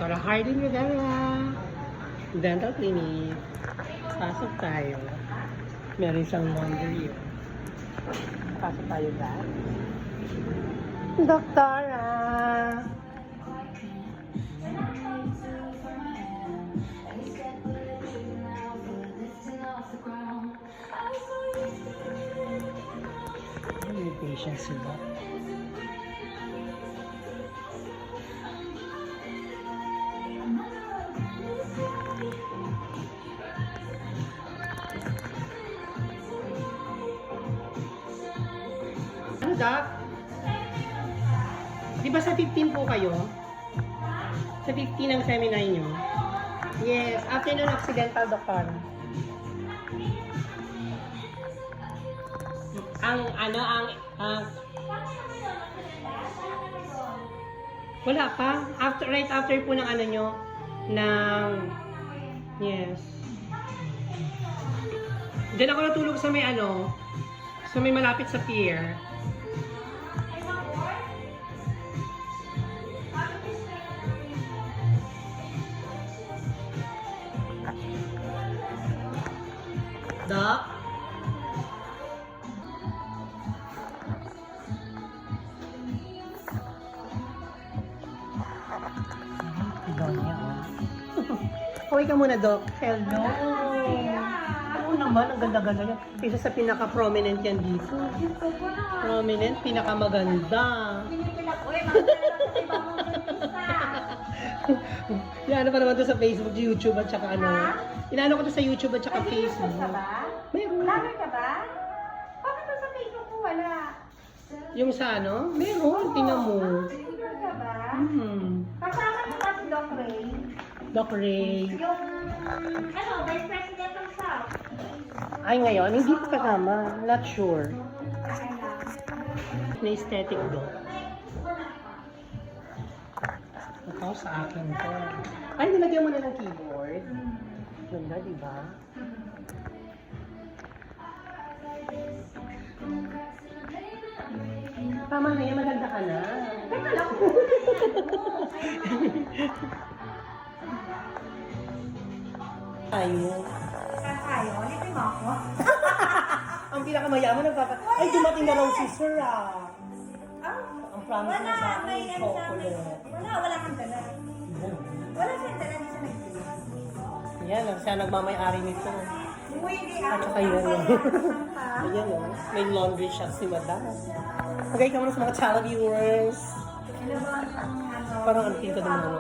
Dr. Harding Rivera. Dental Clinic. Pasok tayo. Meron siyang laundry. Pasok tayo guys. Doktora! May patient sila. Ano, Doc? Di ba sa 15 po kayo? Sa 15 ang seminar nyo? Yes, afternoon accidental, Doktor. Wala pa. Right after po ng ano nyo, yes. Diyan ako natulog sa may sa may malapit sa pier. Doc? Huwag ka muna, Doc. Hello. Oo naman, ang ganda-ganda niya. Isa sa pinaka-prominent yan dito. Prominent, pinakamaganda. Inaano pa naman to sa Facebook, YouTube at saka Inaano ko to sa YouTube at saka Facebook. Meron. Vlogger ka ba? Bakit to sa Facebook ko wala? Yung sa meron. Tingnan mo. Vlogger ka ba? Kasama niyo ba si Doc Ray? Doc Ray. Yung, Vice President ng South. Ay, ngayon, hindi ko kasama. Not sure. Na aesthetic doc. Ito sa akin to. Ay, nilagyan mo na ng keyboard. Ganda, di ba? Tama na yan, maganda ka na. Teka lang. Tayo. Tayo, ulitin mo ako. Ang pinakamayaman ay, dumating na raw si Sir Ang promise Wala, na sa akin, may chocolate. wala kang dala. Wala siyang dala, hindi siya nagpili. Yan, siya nagmamay-ari nito. Hindi At saka yun. Ayan may laundry shop si Madam. Okay ka muna sa mga channel viewers. Ano ba ang Parang ang tinta ng mga